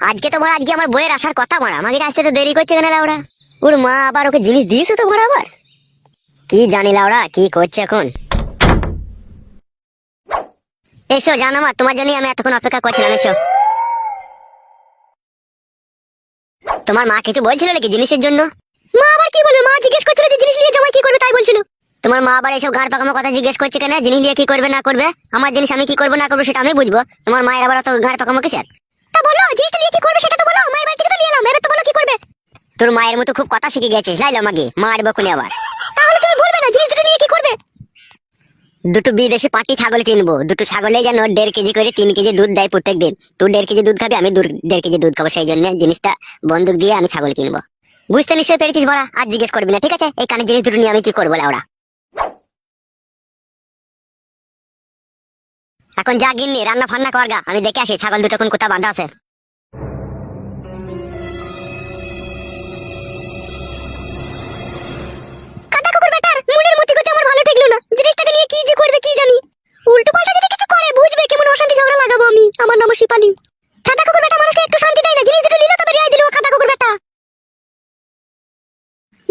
আজকে তো আজকে আমার বইয়ের আসার কথা মারা, আমাকে আসতে তো দেরি করছে কেন লাউড়া? ওর মা আবার ওকে জিনিস দিয়েছে তো মারা আবার। কি জানি লাউড়া কি করছে এখন। এসো জানো মা, তোমার জন্য আমি এতক্ষণ অপেক্ষা করছিলাম, এসো। তোমার মা কিছু বলছিল নাকি জিনিসের জন্য? মা আবার কি বলবে? মা জিজ্ঞেস করছিল যে জিনিস নিয়ে জামাই কি করবে, তাই বলছিল। তোমার মা আবার এসব গাঁর পাকামো কথা জিজ্ঞেস করছে কেন? জিনিস নিয়ে কি করবে না করবে? আমার জিনিস আমি কি করবো না করবো সেটা আমি বুঝবো, তোমার মায়ের আবার অত গাঁর পাকামো কিসের? তা বলো জিনিসটা নিয়ে কি করবে সেটা তো বলো, মায়ের বাড়ি থেকে তো নিয়ে এলাম, এবার তো বলো কি করবে। তোর মায়ের মতো খুব কথা শিখে গেছিস, লাইলো মাগে মারবো কোনে আবার। তাহলে তুমি বলবে না জিনিস দুটো নিয়ে কি করবে? দুটো বিদেশি পাটি ছাগল কিনবো, দুটো ছাগলে যেন 1.5 কেজি করে 3 কেজি দুধ দেয় প্রত্যেক দিন। তুই 1.5 কেজি দুধ খাবি, আমি 1.5 কেজি দুধ খাবো, সেই জন্য জিনিসটা বন্দুক দিয়ে আমি ছাগল কিনবো। বুঝতে নিশ্চয়ই পেরেছিস বড়া, আর জিজ্ঞেস করবি না, ঠিক আছে? এই কানের জিনিস দুটো নিয়ে আমি কি করবো লাউড়া। এখন যা গিন্নি রান্না ফান্না করগা, আমি দেখে আসি ছাগল দুটো কোন কোথা বাঁধা আছে। কাদা কুকুর বেটার মনের মতি গতি আমার ভালো ঠেকলো না, জিনিসটাকে নিয়ে কি যে করবে কি জানি। উল্টো পাল্টা যদি কিছু করে বুঝবে কেমন অশান্তি ঝগড়া লাগাবো আমি। আমার নাম শিপালি। কাদা কুকুর বেটা মানুষকে একটু শান্তি দেয় না, জিনিস দুটো নিল তবে রিয়াই দিল কাদা কুকুর বেটা।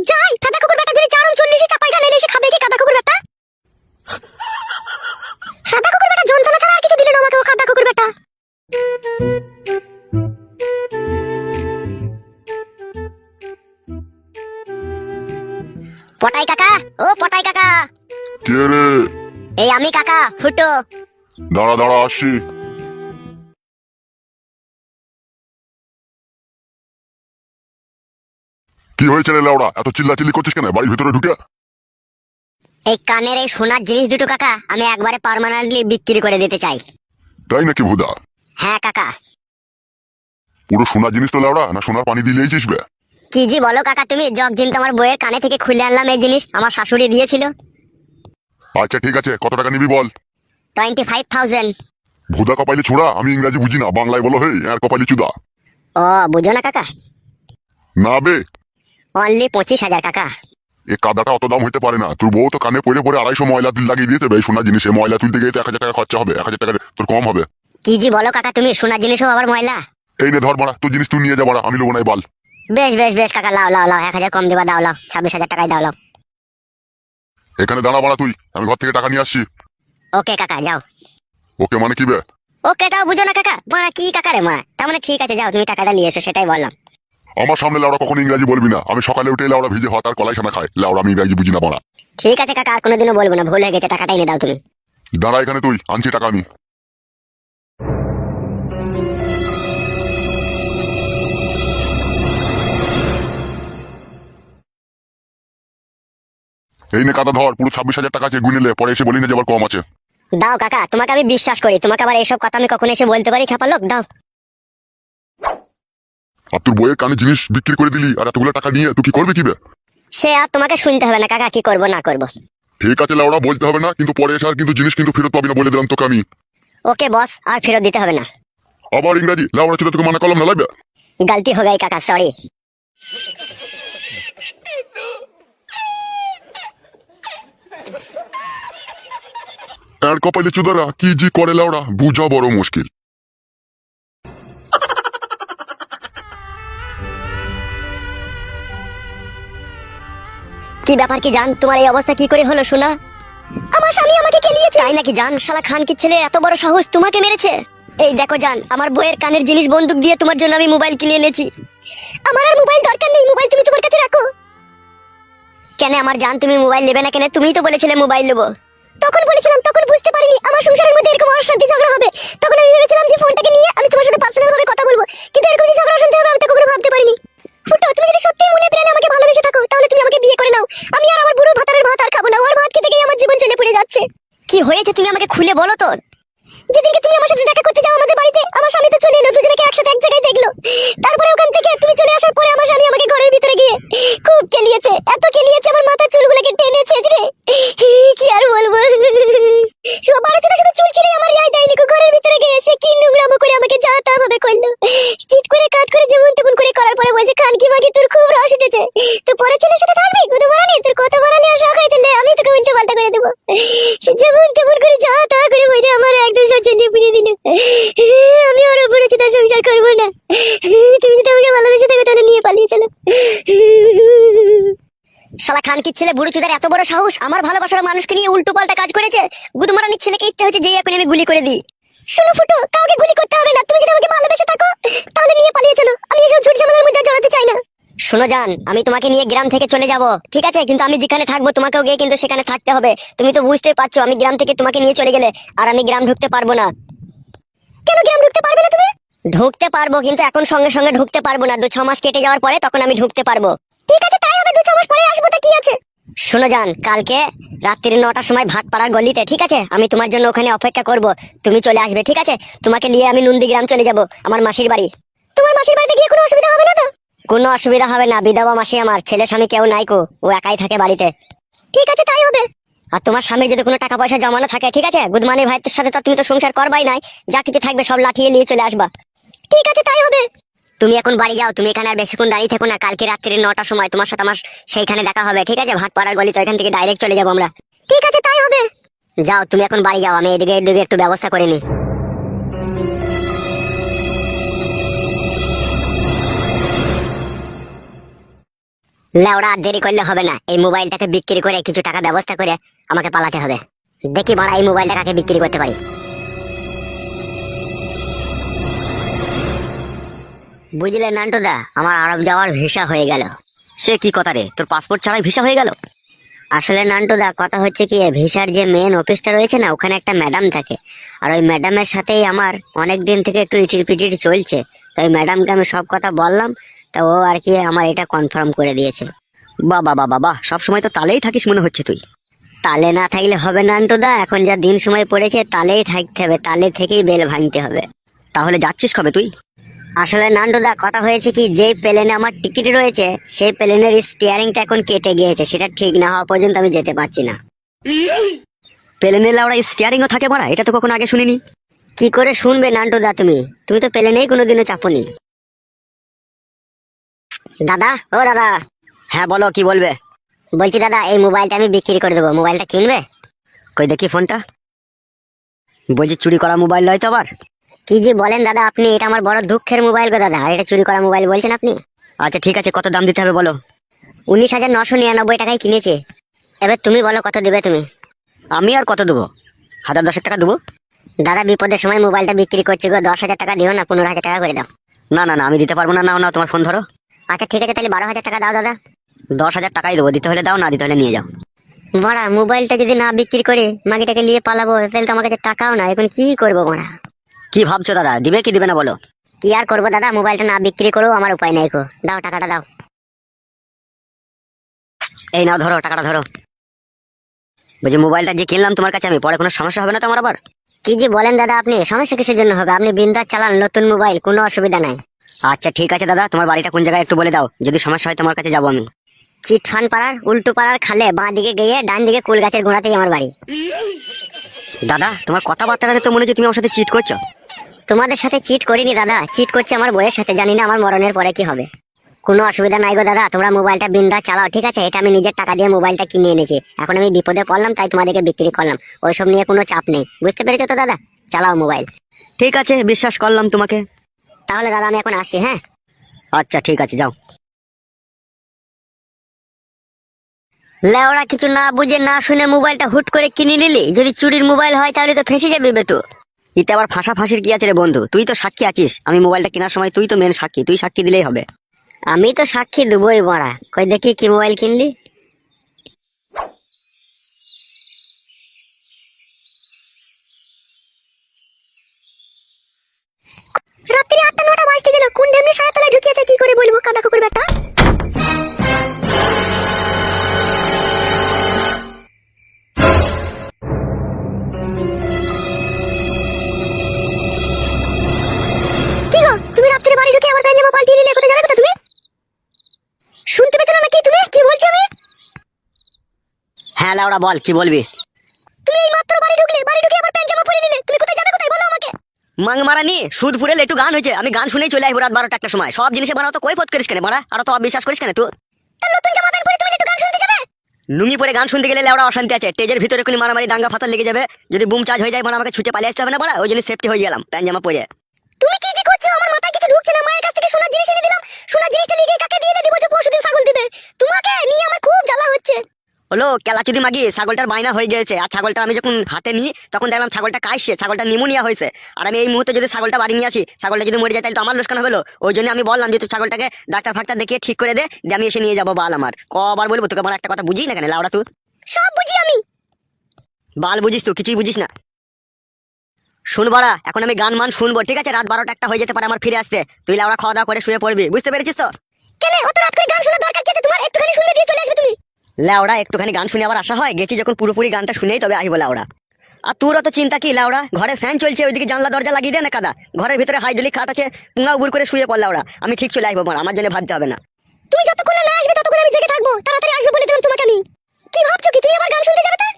যাই কাদা কুকুর বেটা যদি 440 চাপাই গান এলে এসে খাবে কি কাদা কুকুর বেটা? কাদা কুকুর বেটা যন্ত্রণা ছাড়া আর কিছু দিল না আমাকে ও কাদা কুকুর বেটা। পটাই কাকা, ও পটাই কাকা। কে রে? এই আমি কাকা ফুটো। দাঁড়া দাঁড়া আসছি। কি হয়েছে রে লেওড়া, এত চিল্লাচিল্লি করছিস কেন বাড়ির ভিতরে ঢুকে? এই কানের এই সোনার জিনিস দুটো কাকা আমি একবারে পার্মানেন্টলি বিক্রি করে দিতে চাই। তাই নাকি ভুদা? হ্যাঁ কাকা। পুরো সোনার জিনিস তো লেওড়া, না সোনার পানি দিলেইছিস বে? কি জি বলো কাকা তুমি, জগজিন তোমার বইয়ের কানে থেকে খুলে আনলাম এই জিনিস, আমার শাশুড়ি দিয়েছিল। আচ্ছা ঠিক আছে, কত টাকা নিবি বল? 25,000। ভুদা কপালি ছোড়া, আমি ইংরাজি বুঝি না, বাংলায় বলো হে আর কপালি চুদা। ও বুঝো না কাকা? না বে, অনলি 25,000 কাকা। এ কাদাটা অত দাম হইতে পারে না। তোর বউ তো কানে পড়ে পড়ে 250 ময়লা তুল লাগিয়ে দিতে হবে। সোনার জিনিসে ময়লা তুলতে গিয়ে তো 1000 টাকা খরচা হবে, 1000 টাকা তোর কম হবে? কি জি বলো কাকা তুমি, সোনার জিনিসও আবার ময়লা? এই নে ধর মারা, তোর জিনিস তুই নিয়ে যা মারা, আমি লোবো নাই বাল। বেশ বেশ বেশ কাকা, লাও লাও লাও, 1000 কম দিবা, দাও লাও, 26,000 টাকায় দাও লাও। এখানে দাঁড়া মারা তুই, আমি ঘর থেকে টাকা নিয়ে আসছি। ওকে কাকা যাও। ওকে মানে কি বে? ওকে টাও বুঝো না কাকা, মারা কি কাকা রে মারা, তার মানে ঠিক আছে যাও তুমি টাকাটা নিয়ে এসো, সেটাই বললাম। আমার সামনে লাউড়া কখনো ইংরাজি বলবি না। আমি সকালে উঠে লাউড়া ভিজে ভাত আর কলাই সানা খাই, লাউড়া আমি ইংরাজি বুঝি না মারা। ঠিক আছে কাকা, আর কোনোদিনও বলবো না, ভুল হয়ে গেছে, টাকাটা এনে দাও তুমি। দাঁড়া এখানে তুই, আনছি টাকা আমি। এই নে কাদা ধর, পুরো 26,000 টাকা আছে, গুনিলে পরে এসে বলি না যে আবার কম আছে। দাও কাকা, তোমাকে আমি বিশ্বাস করি, তোমাকে আবার এইসব কথা আমি কখনো এসে বলতে পারি খেপা লোক? দাও। আর তোর বইয়ের কানে জিনিস বিক্রি করে দিলি, আর এতগুলো টাকা নিয়ে তুই কি করবি কি বে? সে আর তোমাকে শুনতে হবে না কাকা, কি করবো না করবো। ঠিক আছে লাউড়া, বলতে হবে না, কিন্তু পরে এসে আর কিন্তু জিনিস কিন্তু ফেরত পাবি না বলে দিলাম তোকে আমি। ওকে বস, আর ফেরত দিতে হবে না। আবার ইংরাজি লাউড়া ছিল, তোকে মানা করলাম না লাগবে। গলতি হয়ে গই কাকা, সরি। আর কপালে চুদারা কি জি করে লাউড়া, বুঝা বড় মুশকিল। কি ব্যাপার কি জান, তোমার এই অবস্থা কি করে হলো শোনা? আমার স্বামী আমাকে কেলিয়েছে। তাই নাকি জান? শালা খান কি ছেলে এত বড় সাহস, তোমাকে মেরেছে? এই দেখো জান, আমার বইয়ের কানের জিনিস বন্দুক দিয়ে তোমার জন্য আমি মোবাইল কিনে এনেছি। আমার আর মোবাইল দরকার নেই, মোবাইল তুমি তোমার কাছে রাখো। কেন আমার জান তুমি মোবাইল নেবে না কেন? তুমিই তো বলেছিলে মোবাইল নেবো। তখন বলেছিলাম, তখন বুঝতে পারিনি আমার সংসারের মধ্যে এরকম অশান্তি ঝগড়া হবে। তখন আমি ভেবেছিলাম যে ফোনটাকে নিয়ে আমি তোমার সাথে পার্সোনাল ভাবে কথা বলবো, কিন্তু এরকম যে ঝগড়া অশান্তি হবে আমি তো কখনো ভাবতে পারিনি। ফুটো, তুমি যদি সত্যি মনে প্রাণে আমাকে ভালোবেসে থাকো তাহলে তুমি আমাকে বিয়ে করে নাও। আমি আর আমার বুড়ো ভাতারের ভাত আর খাবো না, ওর ভাত খেতে গিয়ে আমার জীবন চলে পড়ে যাচ্ছে। কি হয়েছে তুমি আমাকে খুলে বলো তো। যেদিনকে তুমি আমার সাথে দেখা করতে যাও আমাদের বাড়িতে, আমার স্বামী তো চলে এলো, দুজনকে একসাথে এক জায়গায় দেখলো। তারপরে ওখান থেকে তুমি চলে আসার পরে আমার স্বামী আমাকে ঘরের ভিতরে গিয়ে খুব কেলিয়েছে, এত কেলিয়েছে আমার মাথার চুলগুলোকে টেনেছে রে। কি আর বলবো, সবার জন্য শুধু চুল ছিঁড়ে আমার রিয়াই দেয়নি, ঘরের ভিতরে গিয়ে সে কি নোংরামো করে আমাকে যা তা ভাবে করলো। চিৎ করে কাট করে যেমন তেমন করে করার পরে বলছে, খান কি মাগি তোর খুব রস উঠেছে, তো পরে ছেলের সাথে থাকবি, গুদু মারানি তোর কত বাড়ালে আশা খাইতে আমি তোকে উল্টো পাল্টা করে দেবো। সে যেমন তেমন করে যা তা করে বলে আমার একদম সচলিয়ে পুড়িয়ে দিল। আমি ওর উপরে চিন্তা সংসার করবো না। খানকির ছেলে বুড়ো চুদার এত বড় সাহস, আমার ভালোবাসার মানুষকে নিয়ে উল্টো পাল্টা কাজ করেছে। গুদমারানির ছেলেকে ইচ্ছা হচ্ছে যে এখন আমি গুলি করে দিই। শোনো ফুটো, কাউকে গুলি করতে হবে না। তুমি যদি আমাকে ভালোবেসে থাকো তাহলে নিয়ে পালিয়ে চলো। আমি এসব ঝুট ঝামেলার মধ্যে জড়াতে চাই না। শোনো জান, আমি তোমাকে নিয়ে গ্রাম থেকে চলে যাব, ঠিক আছে? কিন্তু আমি যেখানে থাকবো তোমাকেও গিয়ে কিন্তু সেখানে থাকতে হবে। তুমি তো বুঝতে পারছো, আমি গ্রাম থেকে তোমাকে নিয়ে চলে গেলে আর আমি গ্রাম ঢুকতে পারবো না। কেন গ্রাম ঢুকতে পারবে না তুমি? ঢুকতে পারবো, কিন্তু এখন সঙ্গে সঙ্গে ঢুকতে পারবো না। 2-6 মাস কেটে যাওয়ার পরে তখন আমি ঢুকতে পারবো। ঠিক আছে, তাই হবে। 2-6 মাস পরে আসবো, তা কি আছে? শোনো জান, কালকে রাত্রি 9টার সময় ভাটপাড়ার গলিতে, ঠিক আছে? আমি তোমার জন্য ওখানে অপেক্ষা করব, তুমি চলে আসবে, ঠিক আছে? তোমাকে নিয়ে আমি নন্দীগ্রাম চলে যাব, আমার মাসির বাড়ি। তোমার মাসির বাড়িতে গিয়ে কোনো অসুবিধা হবে না তো? কোনো অসুবিধা হবে না, বিধবা মাসি আমার, ছেলে স্বামী কেউ নাই কো, ও একাই থাকে বাড়িতে। ঠিক আছে, তাই হবে। আর তোমার স্বামীর যদি কোনো টাকা পয়সা জমানো থাকে, ঠিক আছে, গুদমানি ভাইয়ের সাথে তো তুমি তো সংসার করবাই নাই, যা কিছু থাকবে সব লাঠিয়ে নিয়ে চলে আসবা। ঠিক আছে, তাই হবে। তুমি এখন বাড়ি যাও, তুমি এখানে আর বেশিক্ষণ দাঁড়িয়ে থেকো না। কালকে রাত্রি 9টার সময় তোমার সাথে আমার সেইখানে দেখা হবে, ঠিক আছে? ভাটপাড়ার গলি, তো এখান থেকে ডাইরেক্ট চলে যাবো আমরা। ঠিক আছে, তাই হবে। যাও, তুমি এখন বাড়ি যাও, আমি এদিকে একটু ব্যবস্থা করে নি। লেওড়া, দেরি করলে হবে না। এই মোবাইলটাকে বিক্রি করে কিছু টাকা ব্যবস্থা করে আমাকে পালাতে হবে। দেখি বাড়া এই মোবাইলটা কাকে বিক্রি করতে পারি। বুঝলে নান্টুদা, আমার আরব যাওয়ার ভিসা হয়ে গেল। সে কি কথা রে, তোর পাসপোর্ট ছাড়াই ভিসা হয়ে গেল? আসলে নান্টুদা, কথা হচ্ছে কি, ভিসার যে মেন অফিসটা রয়েছে না, ওখানে একটা ম্যাডাম থাকে। আর ওই ম্যাডামের সাথেই আমার অনেক দিন থেকে একটু ইটির পিটির চলছে। তো ওই ম্যাডামকে আমি সব কথা বললাম, তা ও আর কি আমার এটা কনফার্ম করে দিয়েছে। বাবা বাবা বাবা, সব সময় তো তালেই থাকিস মনে হচ্ছে তুই। তালে না থাকলে হবে নান্টুদা, এখন যা দিন সময় পড়েছে তালেই থাকতে হবে, তালে থেকেই বেল ভাঙতে হবে। তাহলে যাচ্ছিস কবে তুই? আসলে নান্টুদা, কথা হয়েছে কি, যেই প্লেনে আমার টিকিট রয়েছে সেই প্লেনের স্টিয়ারিংটা এখন কেটে গিয়েছে, সেটা ঠিক না হওয়া পর্যন্ত আমি যেতে পারছি না। প্লেনে লাউড়া স্টিয়ারিংও থাকে মারা, এটা তো কখনো আগে শুনিনি। কি করে শুনবে নান্টুদা, তুমি তুমি তো প্লেনেই কোনোদিনও চাপনি। দাদা, ও দাদা। হ্যাঁ বলো, কি বলবে? বলছি দাদা, এই মোবাইলটা আমি বিক্রি করে দেবো, মোবাইলটা কিনবে? কই দেখি ফোনটা। বলছি চুরি করা মোবাইল নয় তো আবার? কি যে বলেন দাদা আপনি, এটা আমার বড় দুঃখের মোবাইল গো দাদা। আর এটা চুরি করা মোবাইল বলছেন আপনি? আচ্ছা ঠিক আছে, কত দাম দিতে হবে বলো? 19,999 টাকায় কিনেছে। এবার তুমি বলো কত দেবে তুমি? আমি আর কত দেবো? 1010 টাকা দেবো। দাদা, বিপদের সময় মোবাইলটা বিক্রি করছি গো, 10,000 টাকা দিও না, 15,000 টাকা করে দাও। না না না, আমি দিতে পারবো না। নাও নাও, তোমার ফোন ধরো। আচ্ছা ঠিক আছে, তাহলে 12,000 টাকা দাও দাদা। 10,000 টাকাই দেবো, দিতে হলে দাও, না দিতে হলে নিয়ে যাও। বড়া, মোবাইলটা যদি না বিক্রি করে মাগিটাকে নিয়ে পালাবো, তাহলে তো আমার কাছে টাকাও না, এখন কি করবো বড়া? কি ভাবছো দাদা, দিবে কি দিবে না বলো? কি আর করবো দাদা, মোবাইলটা না বিক্রি করেও আমার উপায় নাই গো। দাও, টাকাটা দাও। এই নাও, ধরো টাকাটা ধরো। বলছি মোবাইলটা যে কিনলাম তোমার কাছে আমি, পরে কোনো সমস্যা হবে না তো আমার আবার? কি যে বলেন দাদা আপনি, সমস্যা কিসের জন্য হবে? আপনি বিন্দাস চালান, নতুন মোবাইল, কোনো অসুবিধা নাই। আচ্ছা ঠিক আছে দাদা, তোমার বাড়িটা কোন জায়গায় একটু বলে দাও, যদি সমস্যা হয় তোমার কাছে যাবো আমি। চিটফান পাড়ার উল্টো পাড়ার খালে বাঁ দিকে গিয়ে ডান দিকে কুল গাছের গোড়াতেই আমার বাড়ি। দাদা, তোমার কথাবার্তাটাতে তো মনে হচ্ছে তুমি আমার সাথে চিট করছো। তোমাদের সাথে চিট করিনি দাদা, চিট করছে আমার বইয়ের সাথে। জানি না আমার মরণের পরে কি হবে। কোনো অসুবিধা নাই গো দাদা, তোমরা মোবাইলটা বিন্দাস চালাও, ঠিক আছে? এটা আমি নিজের টাকা দিয়ে মোবাইলটা কিনে এনেছি, এখন আমি বিপদে পড়লাম তাই তোমাদেরকে বিক্রি করলাম। ওইসব নিয়ে কোনো চাপ নেই, বুঝতে পেরেছো তো দাদা? চালাও মোবাইল। ঠিক আছে, বিশ্বাস করলাম তোমাকে। তাহলে দাদা আমি এখন আসছি, হ্যাঁ? আচ্ছা ঠিক আছে, যাও। লেওড়া, কিছু না বুঝে না শুনে মোবাইলটা হুট করে কিনে নিলি। যদি চুরির মোবাইল হয় তাহলে তো ফেঁসে যাবে বেতু। এতে আবার ফাঁসির কি আছে রে বন্ধু? তুই তো সাক্ষী আছিস, আমি মোবাইলটা কেনার সময় তুই তো মেন সাক্ষী, তুই সাক্ষী দিলেই হবে। আমি তো সাক্ষী দেবই বড়া। কই দেখি কি মোবাইল কিনলি। রাত্রি 8টা 9টা বাজতে গেল, কোন ঢেমনি সায়াতলায় ঢুকিয়েছে কি করে বলবো, কাদা কুকুর বেটা। কি গো, তুমি রাত্রে বাড়ি ঢুকে আমার প্যান্ট জামা পাল্টিয়ে নিলে, কোথায় যাবে কোথায় তুমি? শুনতে পেছো না নাকি তুমি কি বলছি আমি? হ্যাঁ লাউড়া, বল কি বলবি? তুমি এই মাত্র বাড়ি ঢুকলে, বাড়ি ঢুকে আমার প্যান্ট জামা পরে নিলে, তুমি কোথায় যাবে কোথায় বলো আমাকে? মাং মারা নি সুদ ফুরেল একটু গান হয়েছে, আমি গান শুনেই চলে আসবো রাত 12টা একটা সময়। সব জিনিসে বানাও তো কই ফত করিস কেন মারা, আর তো অবিশ্বাস করিস কেন তুই? তার নতুন জামা প্যান্ট পরে তুমি একটু গান শুনতে যাবে? লুঙ্গি পরে গান শুনতে গেলে লেওড়া অশান্তি আছে, স্টেজের ভিতরে কোনো মারামারি দাঙ্গা ফাতাল লেগে যাবে। যদি বুম চার্জ হয়ে যায় মানে আমাকে ছুটে পালিয়ে আসতে হবে না বড়া, ওই জন্য সেফটি হয়ে গেলাম প্যান্ট জামা পরে। তুমি কি যে করছো, আমার মাথায় কিছু ঢুকছে ঢুকছে না, মায়ের কাছ থেকে সোনার জিনিস এনে দিলাম, সোনার জিনিসটা লিখে কাকে দিয়ে দিবো যে পরশুদিন ছাগল দিবে, তোমাকে নিয়ে আমার খুব জ্বালা হচ্ছে। হলো কেলাচুদি মাগি, ছাগলটার বায়না হয়ে গেছে। আর ছাগলটা আমি যখন হাতে নিই তখন দেখলাম ছাগলটা কাশছে, ছাগলটা নিমোনিয়া হয়েছে। আর আমি এই মুহূর্তে যদি ছাগলটা বাড়ি নিয়ে আসি, ছাগলটা যদি মরে যায় তাহলে তো আমার লোকসান হলো। ওই জন্য আমি বললাম যে তুই ছাগলটাকে ডাক্তার ফাক্তার দেখিয়ে ঠিক করে দে, দিয়ে আমি এসে নিয়ে যাবো বাল আমার। কবার বলবো তোকে, আমার একটা কথা বুঝি না কেন লাউড়া তুই? সব বুঝি আমি। বাল বুঝিস তুই, কিছুই বুঝিস না। শুন বাড়া, এখন আমি গান মান শুনবো, ঠিক আছে? রাত 12টা 1টা হয়ে যেতে পারে আমার ফিরে আসতে। তুই লাউড়া খাওয়া দাওয়া করে শুয়ে পড়বি, বুঝতে পেরেছিস তো? কেন অত রাত করে গান শোনার দরকার কি আছে তোমার? একটুখানি শুনলে দিয়ে চলে আসবে তুমি। লাউড়া একটুখানি গান শুনে আবার আসা হয়? গেছি যখন পুরোপুরি গানটা শুনেই তবে আসবো লাউড়া। আর তোর অত চিন্তা কি লাউড়া? ঘরে ফ্যান চলছে, ওইদিকে জানলা দরজা লাগিয়ে দে না কাদা। ঘরের ভিতরে হাইড্রোলিক খাট আছে, পুঙ্গা উবুর করে শুয়ে পড় লাউড়া। আমি ঠিক চলে আসবো, আমার জন্য ভাবতে হবে না। তুমি যতক্ষণ না আসবে ততক্ষণ আমি জেগে থাকবো, তাড়াতাড়ি আসবে বলে দিলাম তোমাকে আমি। কি ভাবছো কি তুমি আবার গান শুনতে যাবে?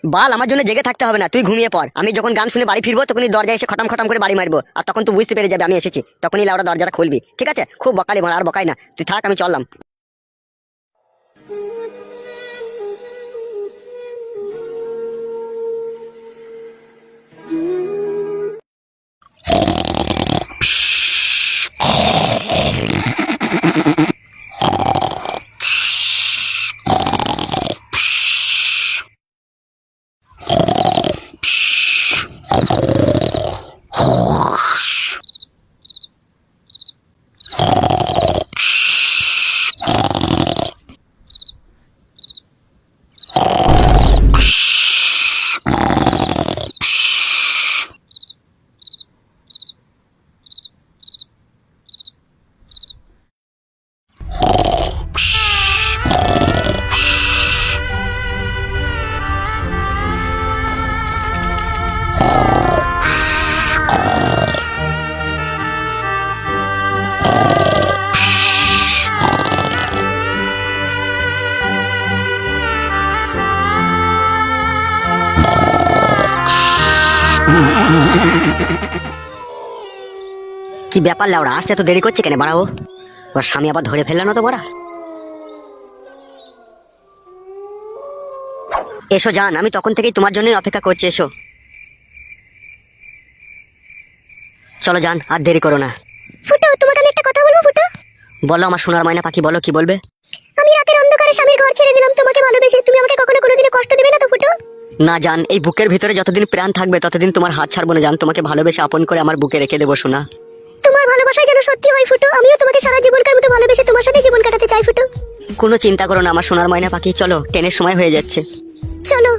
বাল আমার জন্য জেগে থাকতে হবে না, তুই ঘুমিয়ে পড়। আমি যখন গান শুনে বাড়ি ফিরবো তখনই দরজা এসে খটাম খটাম করে বাড়ি মারবো, আর তখন তুই বুঝতে পেরে যাবে আমি এসেছি। তখনই লাউড়া দরজাটা খুলবি, ঠিক আছে? খুব বকালি মার, আর বকাই না, তুই থাক, আমি চললাম। কি ব্যাপার লাউড়া, আসতে এত দেরি করছে কেন বাড়াও? ওর স্বামী আবার ধরে ফেললো না তো বড়া? এসো জান, আমি তখন থেকেই তোমার জন্যই অপেক্ষা করছি, এসো। চলো জান, আর দেরি করো না। ফুটো, তোমাকে আমি একটা কথা বলবো ফুটো। বলো আমার সোনার মাইনা পাখি, বলো কি বলবে। আমি রাতের অন্ধকারে স্বামীর ঘর ছেড়ে দিলাম তোমাকে ভালোবেসে, তুমি আমাকে কখনো কোনোদিনও কষ্ট দিবে না তো ফুটো? না জান, এই বুকের ভিতরে যতদিন প্রাণ থাকবে ততদিন তোমার হাত ছাড়বো না জান। তোমাকে ভালোবেসে আপন করে আমার বুকে রেখে দেবো সোনা। তোমার ভালোবাসায় যেন সত্যি হয় ফুটো, আমিও তোমাকে সারা জীবনকার মতো ভালোবেসে তোমার সাথে জীবন কাটাতে চাই ফুটো। কোনো চিন্তা করো না আমার সোনার মাইনা পাখি, চলো, ট্রেনের সময় হয়ে যাচ্ছে। চলো।